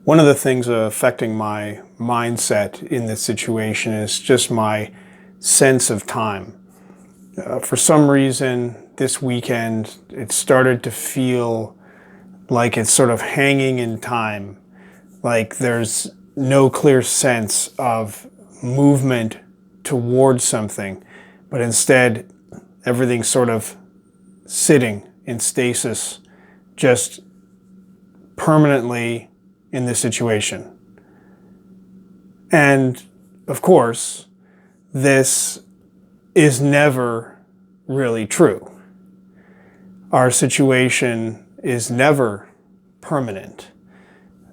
One of the things affecting my mindset in this situation is just my sense of time. For some reason, this weekend, it started to feel like it's sort of hanging in time, like there's no clear sense of movement towards something, but instead everything's sort of sitting in stasis, just permanently in this situation. And of course, this is never really true. Our situation is never permanent.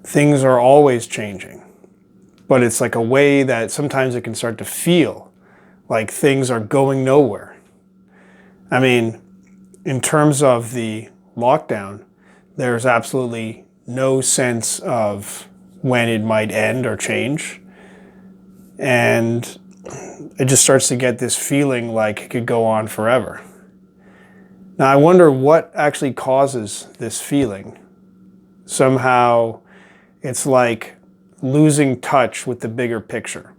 Things are always changing. But it's like a way that sometimes it can start to feel like things are going nowhere. I mean, in terms of the lockdown, there's absolutely no sense of when it might end or change. And it just starts to get this feeling like it could go on forever. Now, I wonder what actually causes this feeling. Somehow, it's like losing touch with the bigger picture,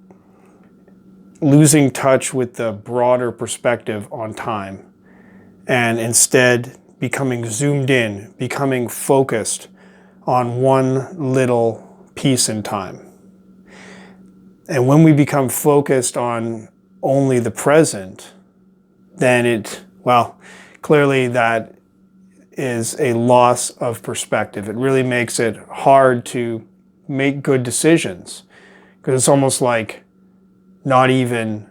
losing touch with the broader perspective on time, and instead becoming zoomed in, becoming focused on one little piece in time. And when we become focused on only the present, then clearly that is a loss of perspective. It really makes it hard to make good decisions because it's almost like not even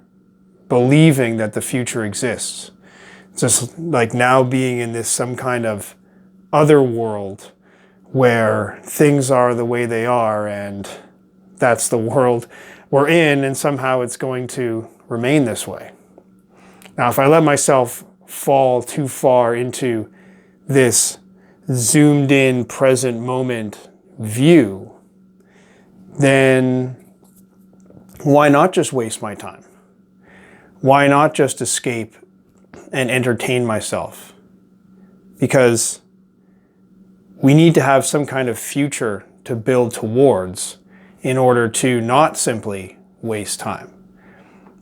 believing that the future exists. It's just like now being in this some kind of other world where things are the way they are, and that's the world we're in, and somehow it's going to remain this way. Now, if I let myself fall too far into this zoomed in present moment view, then why not just waste my time? Why not just escape and entertain myself? Because we need to have some kind of future to build towards in order to not simply waste time.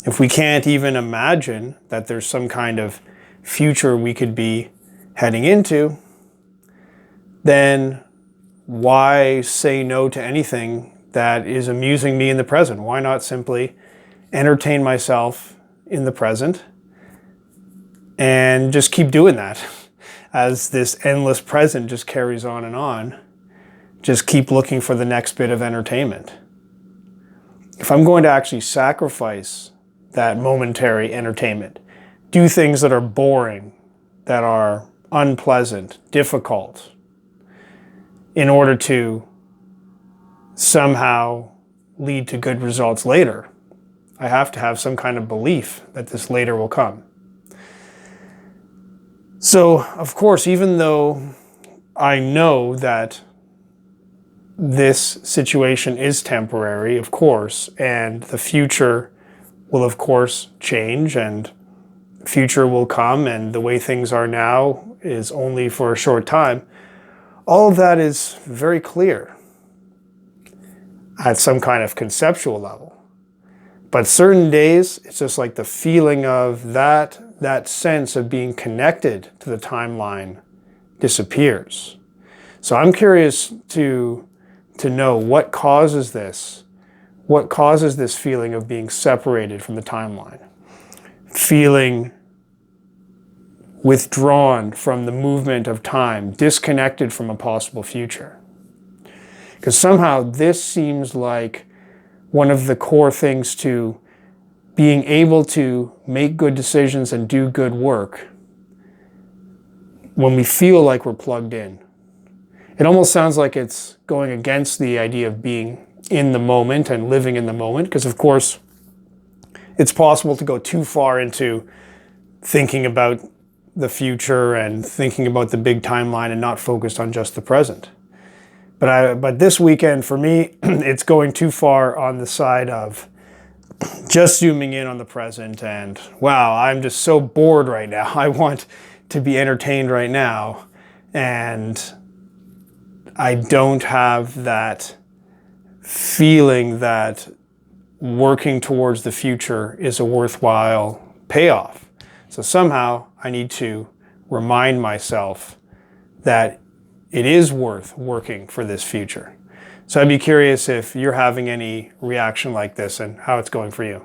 If we can't even imagine that there's some kind of future we could be heading into, then why say no to anything that is amusing me in the present? Why not simply entertain myself in the present and just keep doing that as this endless present just carries on and on? Just keep looking for the next bit of entertainment. If I'm going to actually sacrifice that momentary entertainment, do things that are boring, that are unpleasant, difficult, in order to somehow lead to good results later, I have to have some kind of belief that this later will come. So, of course, even though I know that this situation is temporary, of course, and the future will, of course, change, and future will come, and the way things are now is only for a short time, all of that is very clear at some kind of conceptual level. But certain days, it's just like the feeling of that sense of being connected to the timeline disappears. So I'm curious to know what causes this. What causes this feeling of being separated from the timeline? Feeling withdrawn from the movement of time, disconnected from a possible future. Because somehow this seems like one of the core things to being able to make good decisions and do good work when we feel like we're plugged in. It almost sounds like it's going against the idea of being in the moment and living in the moment, because of course it's possible to go too far into thinking about the future and thinking about the big timeline and not focused on just the present. But this weekend for me, it's going too far on the side of just zooming in on the present and, wow, I'm just so bored right now. I want to be entertained right now. And I don't have that feeling that working towards the future is a worthwhile payoff. So somehow I need to remind myself that it is worth working for this future. So I'd be curious if you're having any reaction like this and how it's going for you.